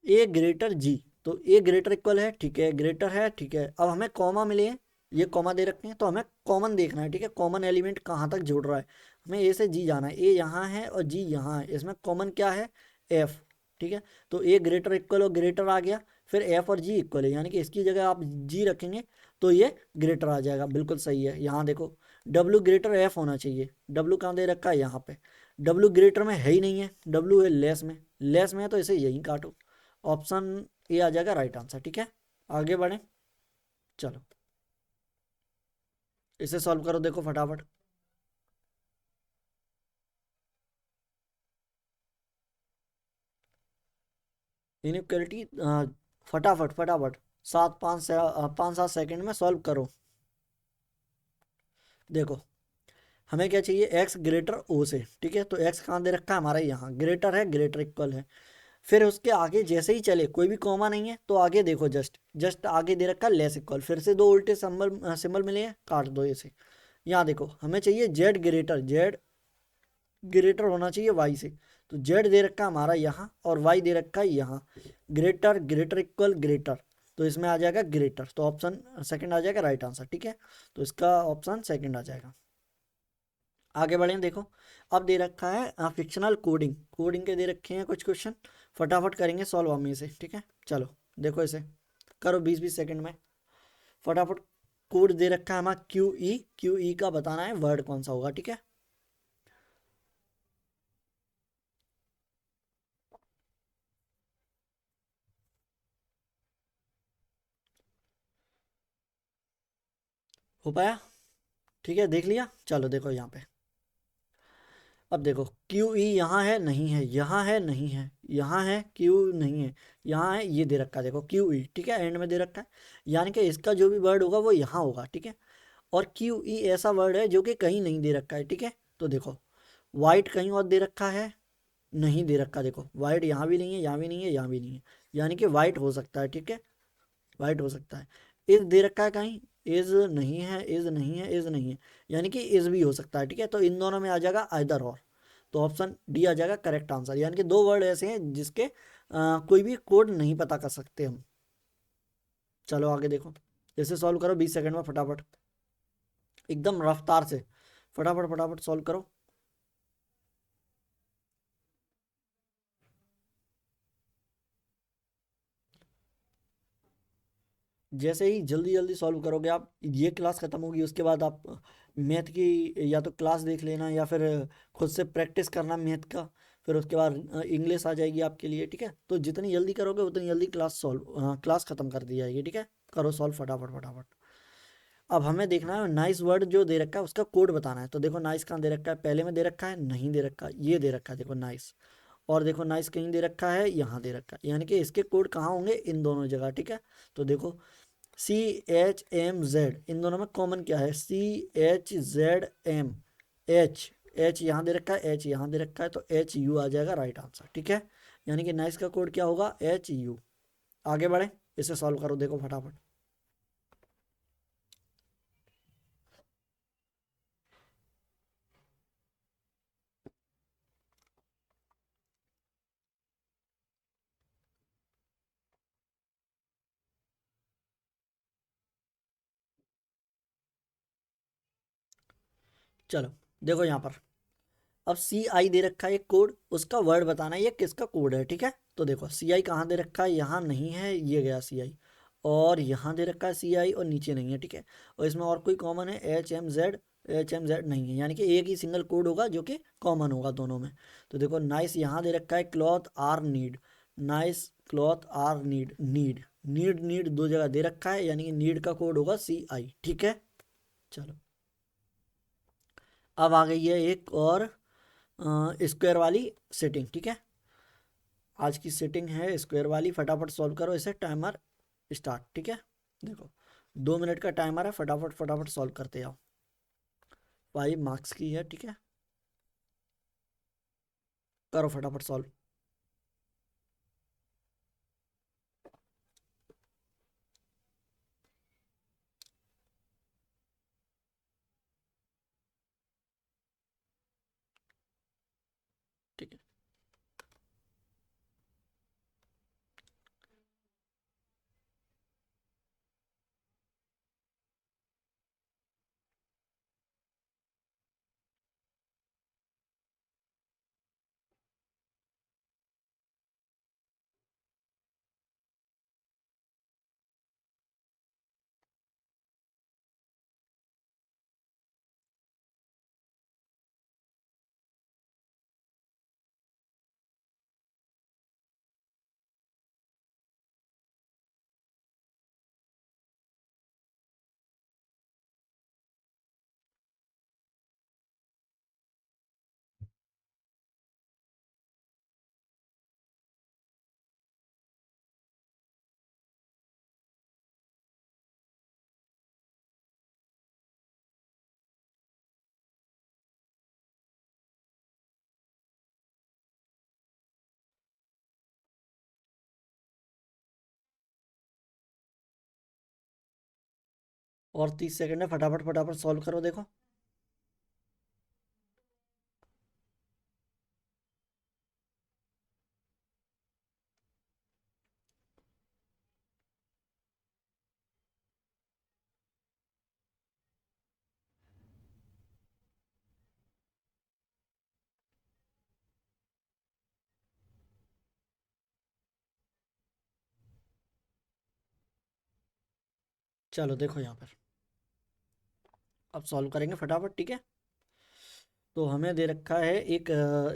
ए ग्रेटर जी, तो ए ग्रेटर इक्वल है, ठीक है, ग्रेटर है, ठीक है, अब हमें कॉमा मिले हैं, ये कॉमा दे रखे हैं, तो हमें कॉमन देखना है, ठीक है, कॉमन एलिमेंट कहाँ तक जुड़ रहा है, हमें ए से जी जाना है, ए यहाँ है और जी यहाँ है, इसमें कॉमन क्या है, एफ, ठीक है, तो ए ग्रेटर इक्वल और ग्रेटर आ गया, फिर एफ और जी इक्वल है, यानी कि इसकी जगह आप जी रखेंगे तो ये ग्रेटर आ जाएगा, बिल्कुल सही है। यहाँ देखो डब्ल्यू ग्रेटर एफ होना चाहिए, डब्ल्यू कहाँ दे रखा है, यहाँ पे, डब्ल्यू ग्रेटर में है ही नहीं है, डब्ल्यू है लेस में, लेस में है तो इसे यहीं काटो, ऑप्शन ए आ जाएगा राइट आंसर, ठीक है, आगे बढ़े। चलो इसे सॉल्व करो, देखो फटाफट, इनइक्वलिटी, फटाफट फटाफट, 5-7 सेकंड में सॉल्व करो। देखो हमें क्या चाहिए, एक्स ग्रेटर ओ से, ठीक है, तो एक्स कहाँ दे रखा है हमारा, यहाँ ग्रेटर है, ग्रेटर इक्वल है, फिर उसके आगे जैसे ही चले, कोई भी कॉमा नहीं है तो आगे देखो, जस्ट जस्ट आगे दे रखा लेस इक्वल, फिर से दो उल्टे सिंबल सिंबल मिले हैं, काट दो इसे। यहाँ देखो हमें चाहिए जेड ग्रेटर, जेड ग्रेटर होना चाहिए वाई से, तो जेड दे रखा है हमारा यहाँ और वाई दे रखा है यहाँ। ग्रेटर ग्रेटर इक्वल ग्रेटर, तो इसमें आ जाएगा ग्रेटर, तो ऑप्शन सेकंड आ जाएगा राइट आंसर। ठीक है, तो इसका ऑप्शन सेकंड आ जाएगा। आगे बढ़ें, देखो अब दे रखा है फिक्शनल कोडिंग, कोडिंग के दे रखे हैं कुछ क्वेश्चन, फटाफट करेंगे सॉल्व हम इसे। ठीक है, चलो देखो इसे करो 20-20 सेकंड में फटाफट। कोड दे रखा है हमारा क्यू ई, क्यू ई का बताना है वर्ड कौन सा होगा। ठीक है, हो पाया? ठीक है, देख लिया, चलो देखो यहाँ पे। अब देखो क्यू ई यहाँ है नहीं है, यहाँ है नहीं है, यहाँ है क्यू नहीं है, यहाँ है, ये दे रखा है देखो क्यू ई। ठीक है, एंड में दे रखा है, यानी कि इसका जो भी वर्ड होगा वो यहाँ होगा। ठीक है, और क्यू ई ऐसा वर्ड है जो कि कहीं नहीं दे रखा है। ठीक है, तो देखो वाइट कहीं और दे रखा है, नहीं दे रखा, देखो वाइट यहाँ भी नहीं है, यहाँ भी नहीं है, यहाँ भी नहीं है, यानी कि वाइट हो सकता है। ठीक है, वाइट हो सकता है। इज दे रखा है कहीं, इज नहीं है, इज नहीं है, इज नहीं है, यानी कि इज भी हो सकता है। ठीक है, तो इन दोनों में आ जाएगा आइदर और, तो ऑप्शन डी आ जाएगा करेक्ट आंसर। यानी कि दो वर्ड ऐसे हैं जिसके कोई भी कोड नहीं पता कर सकते हम। चलो आगे देखो, इसे सॉल्व करो 20 सेकंड में फटाफट, एकदम रफ्तार से, फटाफट फटाफट सॉल्व करो। जैसे ही जल्दी जल्दी सॉल्व करोगे आप, ये क्लास ख़त्म होगी उसके बाद आप मैथ की या तो क्लास देख लेना या फिर खुद से प्रैक्टिस करना मैथ का, फिर उसके बाद इंग्लिश आ जाएगी आपके लिए। ठीक है, तो जितनी जल्दी करोगे उतनी जल्दी क्लास ख़त्म कर दी जाएगी। ठीक है, करो सॉल्व फटाफट फटाफट। अब हमें देखना है नाइस वर्ड जो दे रखा है उसका कोड बताना है, तो देखो नाइस कहाँ दे रखा है, पहले में दे रखा है, नहीं दे रखा, ये दे रखा है देखो नाइस, और देखो नाइस कहीं दे रखा है, यहाँ दे रखा है, यानी कि इसके कोड कहाँ होंगे, इन दोनों जगह। ठीक है, तो देखो CHMZ, इन दोनों में कॉमन क्या है, CHZM, एच, एच यहाँ दे रखा है, एच यहाँ दे रखा है, तो HU आ जाएगा राइट आंसर। ठीक है, यानी कि नाइस का कोड क्या होगा, HU। आगे बढ़े, इसे सॉल्व करो देखो फटाफट। चलो देखो यहाँ पर, अब CI दे रखा है एक कोड, उसका वर्ड बताना है ये किसका कोड है। ठीक है, तो देखो CI कहाँ दे रखा है, यहाँ नहीं है, ये गया CI, और यहाँ दे रखा है CI और नीचे नहीं है। ठीक है, और इसमें और कोई कॉमन है, HMZ, HMZ नहीं है, यानी कि एक ही सिंगल कोड होगा जो कि कॉमन होगा दोनों में। तो देखो नाइस यहाँ दे रखा है cloth are need, nice cloth are need, need need need दो जगह दे रखा है, यानी कि नीड का कोड होगा CI। ठीक है, चलो अब आ गई है एक और स्क्वायर वाली सेटिंग। ठीक है, आज की सेटिंग है स्क्वायर वाली, फटाफट सॉल्व करो इसे, टाइमर स्टार्ट। ठीक है, देखो 2 मिनट का टाइमर है, फटाफट फटाफट सॉल्व करते जाओ, 5 मार्क्स की है। ठीक है, करो फटाफट सॉल्व। ठीक है। और 30 सेकंड है, फटाफट फटाफट सॉल्व करो देखो। चलो देखो यहाँ पर, अब सॉल्व करेंगे फटाफट, ठीक है। तो हमें दे रखा है एक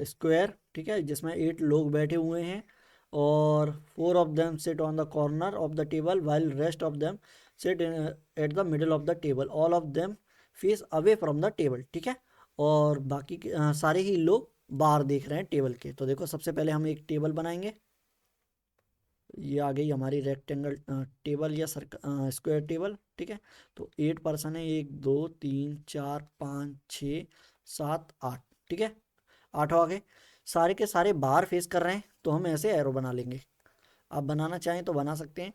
स्क्वायर, ठीक है, जिसमें 8 लोग बैठे हुए हैं और 4 of them sit on the corner of the table while rest of them sit at the middle of the table, all of them face away from the table, ठीक है। और बाकी सारे ही लोग बाहर देख रहे हैं टेबल के। तो देखो सबसे पहले हम एक टेबल बनाएंगे। ये आ गई हमारी रेक्टेंगल टेबल या स्क्वायर टेबल, ठीक है। तो 8 पर्सन है, 1 2 3 4 5 6 7 8, ठीक है। 8 आ गए, सारे के सारे बाहर फेस कर रहे हैं, तो हम ऐसे एरो बना लेंगे। आप बनाना चाहें तो बना सकते हैं।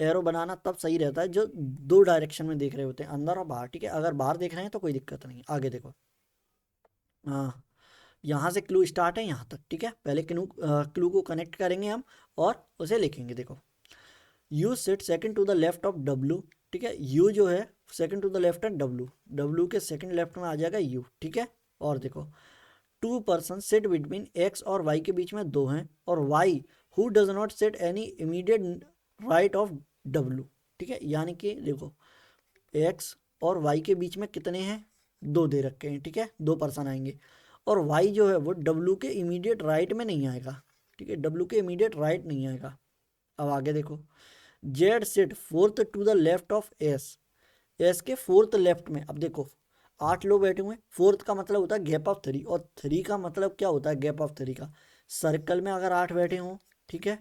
एरो बनाना तब सही रहता है जो दो डायरेक्शन में देख रहे होते हैं, अंदर और बाहर, ठीक है। अगर बाहर देख रहे हैं तो कोई दिक्कत नहीं है। आगे देखो, हाँ, यहाँ से क्लू स्टार्ट है यहाँ तक, ठीक है। पहले क्लू को कनेक्ट करेंगे हम और उसे लिखेंगे। देखो, U sit second to the left of W, ठीक है। यू जो है सेकंड टू द लेफ्ट है डब्लू, डब्लू के सेकंड लेफ्ट में आ जाएगा यू, ठीक है। और देखो, 2 पर्सन सिट बिटवीन एक्स और वाई के बीच में दो हैं, और Y who does not sit any immediate right of W, ठीक है। यानी कि देखो, एक्स और वाई के बीच में कितने हैं, दो दे रखे हैं, ठीक है। 2 पर्सन आएंगे और वाई जो है वो डब्लू के इमीडिएट राइट में नहीं आएगा, ठीक है। डब्लू के इमीडिएट राइट नहीं आएगा। अब आगे देखो, Z sit fourth to the left of S, S के फोर्थ लेफ्ट में। अब देखो, 8 लोग बैठे हुए हैं, फोर्थ का मतलब होता है गैप ऑफ 3, और 3 का मतलब क्या होता है, गैप ऑफ 3 का। सर्कल में अगर 8 बैठे हों, ठीक है,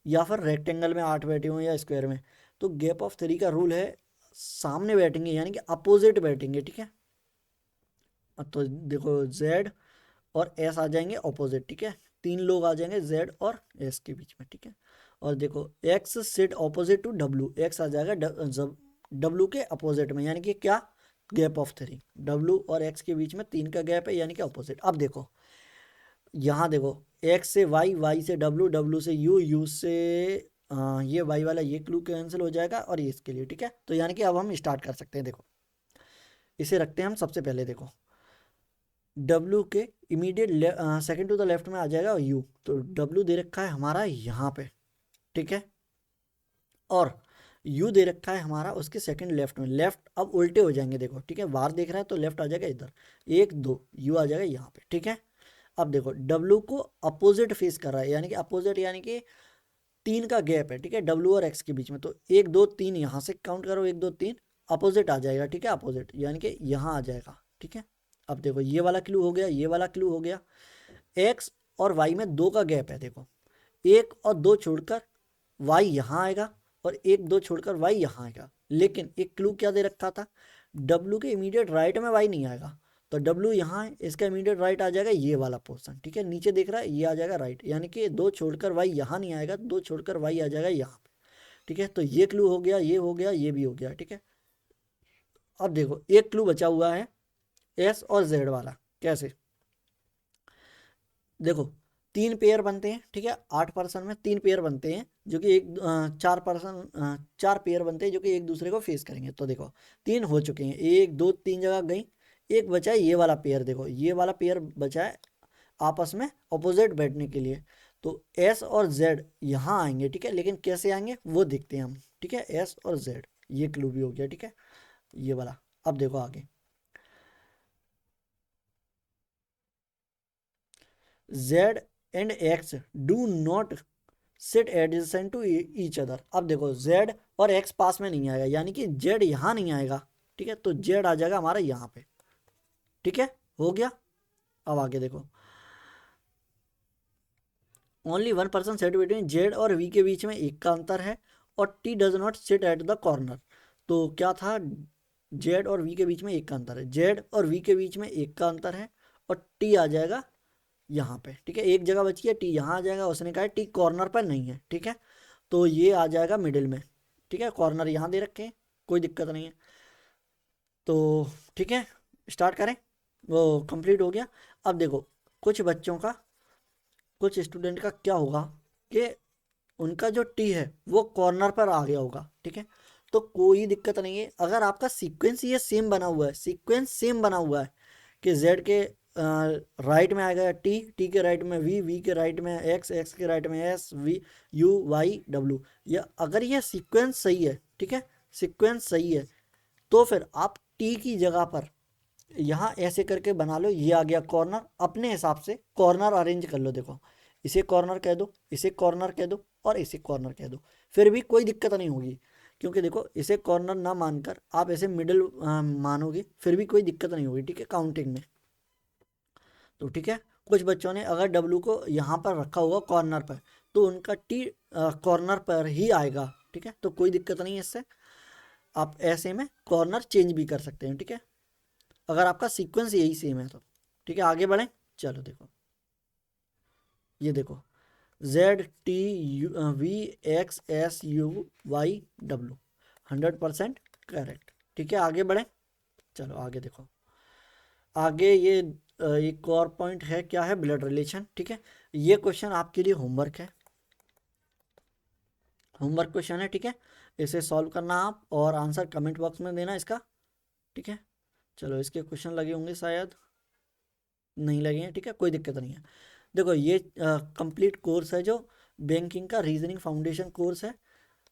या फिर रेक्टेंगल में 8 बैठे हों या स्क्वायर में, तो गैप ऑफ 3 का रूल है सामने बैठेंगे, यानी कि अपोजिट बैठेंगे, ठीक है। तो देखो, जेड और एस आ जाएंगे ऑपोजिट, ठीक है। 3 लोग आ जाएंगे जेड और एस के बीच में, ठीक है। और देखो, X sit opposite to W, X आ जाएगा डब्लू के अपोजिट में, यानी कि क्या, गैप ऑफ 3। डब्लू और एक्स के बीच में 3 का गैप है, यानी कि अपोजिट। अब देखो, यहाँ देखो, एक्स से वाई, वाई से डब्लू, डब्लू से यू, यू से ये वाई वाला ये क्लू कैंसिल हो जाएगा और ये इसके लिए, ठीक है। तो यानी कि अब हम स्टार्ट कर सकते हैं। देखो, इसे रखते हैं हम सबसे पहले। देखो, डब्लू के immediate second to the left में आ जाएगा यू, तो डब्लू दे रखा है हमारा यहाँ पे, ठीक है। और यू दे रखा है हमारा उसके सेकंड लेफ्ट में, लेफ्ट अब उल्टे हो जाएंगे, देखो, ठीक है। बाहर देख रहा है तो लेफ्ट आ जाएगा इधर, 1 2 यू आ जाएगा यहाँ पे, ठीक है। अब देखो, डब्लू को अपोजिट फेस कर रहा है, यानी कि अपोजिट, यानी कि 3 का गैप है, ठीक है, डब्लू और एक्स के बीच में। तो 1 2 3 यहाँ से काउंट करो, 1 2 3 अपोजिट आ जाएगा, ठीक है, अपोजिट यानी कि यहाँ आ जाएगा, ठीक है। अब देखो, ये वाला क्लू हो गया, ये वाला क्लू हो गया। एक्स और वाई में 2 का गैप है, देखो, 1 और 2 छोड़कर वाई यहाँ आएगा और 1 2 छोड़कर वाई यहाँ आएगा। लेकिन एक क्लू क्या दे रखा था, डब्लू के इमीडिएट राइट में वाई नहीं आएगा, तो डब्लू यहाँ है, इसका इमीडिएट राइट आ जाएगा ये वाला पोर्सन, ठीक है। नीचे देख रहा है, ये आ जाएगा राइट, यानी कि 2 छोड़कर वाई यहाँ नहीं आएगा, 2 छोड़कर वाई आ जाएगा यहाँ पे, ठीक है। तो ये क्लू हो गया, ये हो गया, ये भी हो गया, ठीक है। अब देखो, एक क्लू बचा हुआ है एस और जेड वाला। कैसे, देखो, 3 पेयर बनते हैं, ठीक है। 8 पर्सन में 3 पेयर बनते हैं, जो कि 4 पेयर बनते हैं जो कि एक दूसरे को फेस करेंगे। तो देखो, 3 हो चुके हैं, 1 2 3 जगह गई, एक बचा है ये वाला पेयर। देखो, ये वाला पेयर बचा है आपस में अपोजिट बैठने के लिए। तो एस और जेड यहाँ आएंगे, ठीक है, लेकिन कैसे आएंगे वो देखते हैं हम, ठीक है। एस और जेड, ये क्लू भी हो गया, ठीक है, ये वाला। अब देखो आगे, Z and X do not sit adjacent to each other. अब देखो, जेड और एक्स पास में नहीं आएगा, यानी कि जेड यहाँ नहीं आएगा, ठीक है। तो जेड आ जाएगा हमारा यहाँ पे, ठीक है, हो गया। अब आगे देखो, only 1 person set between Z और वी के बीच में 1 का अंतर है, और T does not sit at the corner. तो क्या था, जेड और वी के बीच में 1 का अंतर है, जेड और वी के बीच में 1 का अंतर है, और टी आ जाएगा यहाँ पे, ठीक है। एक जगह बची है, टी यहाँ आ जाएगा, उसने कहा है टी कॉर्नर पर नहीं है, ठीक है। तो ये आ जाएगा मिडिल में, ठीक है। कॉर्नर यहाँ दे रखे हैं, कोई दिक्कत नहीं है। तो ठीक है, स्टार्ट करें। वो कंप्लीट हो गया। अब देखो, कुछ बच्चों का, कुछ स्टूडेंट का क्या होगा कि उनका जो टी है वो कॉर्नर पर आ गया होगा, ठीक है। तो कोई दिक्कत नहीं है, अगर आपका सीक्वेंस ये सेम बना हुआ है, सीक्वेंस सेम बना हुआ है कि जेड के राइट में आएगा टी, टी के राइट में वी, वी के राइट में एक्स, एक्स के राइट में S, V, U, Y, W, या अगर ये सीक्वेंस सही है, ठीक है, सीक्वेंस सही है, तो फिर आप टी की जगह पर यहाँ ऐसे करके बना लो, ये आ गया कॉर्नर, अपने हिसाब से कॉर्नर अरेंज कर लो। देखो, इसे कॉर्नर कह दो, इसे कॉर्नर कह दो, और इसे कॉर्नर कह दो, फिर भी कोई दिक्कत नहीं होगी। क्योंकि देखो, इसे कॉर्नर ना मानकर आप ऐसे मिडिल मानोगे, फिर भी कोई दिक्कत नहीं होगी, ठीक है, काउंटिंग में। तो ठीक है, कुछ बच्चों ने अगर डब्लू को यहाँ पर रखा होगा कॉर्नर पर, तो उनका टी कॉर्नर पर ही आएगा, ठीक है, तो कोई दिक्कत नहीं है इससे। आप ऐसे में कॉर्नर चेंज भी कर सकते हैं, ठीक है, अगर आपका सीक्वेंस यही सेम है तो। ठीक है, आगे बढ़ें। चलो देखो, ये देखो, Z T U V X S U Y W, 100% correct. ठीक है, आगे बढ़ें। चलो आगे देखो, आगे ये एक और पॉइंट है, क्या है, ब्लड रिलेशन, ठीक है। ये क्वेश्चन आपके लिए होमवर्क है, होमवर्क क्वेश्चन है, ठीक है। इसे सॉल्व करना आप, और आंसर कमेंट बॉक्स में देना इसका, ठीक है। चलो, इसके क्वेश्चन लगे होंगे शायद, नहीं लगे हैं, ठीक है, कोई दिक्कत नहीं है। देखो, ये कंप्लीट कोर्स है जो बैंकिंग का रीजनिंग फाउंडेशन कोर्स है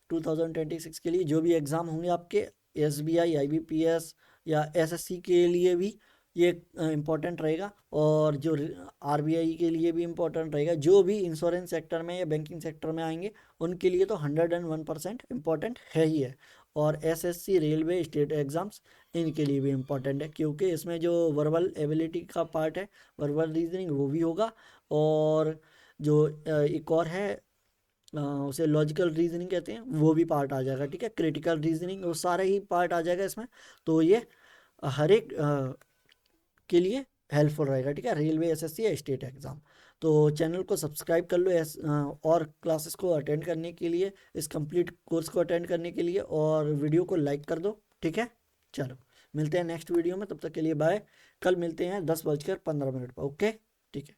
2026 के लिए। जो भी एग्ज़ाम होंगे आपके, एसबीआई, आईबीपीएस या एसएससी के लिए भी ये इम्पोर्टेंट रहेगा, और जो आरबीआई के लिए भी इम्पोर्टेंट रहेगा। जो भी इंश्योरेंस सेक्टर में या बैंकिंग सेक्टर में आएंगे, उनके लिए तो 101% इम्पोर्टेंट है ही है। और एसएससी, रेलवे, स्टेट एग्ज़ाम्स, इनके लिए भी इम्पोर्टेंट है, क्योंकि इसमें जो वर्बल एबिलिटी का पार्ट है, वर्बल रीजनिंग, वो भी होगा। और जो एक और है, उसे लॉजिकल रीजनिंग कहते हैं, वो भी पार्ट आ जाएगा, ठीक है, क्रिटिकल रीजनिंग, वो सारे ही पार्ट आ जाएगा इसमें। तो ये हर एक के लिए हेल्पफुल रहेगा, ठीक है, रेलवे, एसएससी या स्टेट एग्ज़ाम। तो चैनल को सब्सक्राइब कर लो और क्लासेस को अटेंड करने के लिए, इस कंप्लीट कोर्स को अटेंड करने के लिए, और वीडियो को लाइक कर दो, ठीक है। चलो, मिलते हैं नेक्स्ट वीडियो में, तब तक के लिए बाय। कल मिलते हैं 10:15 पर, ओके, ठीक है।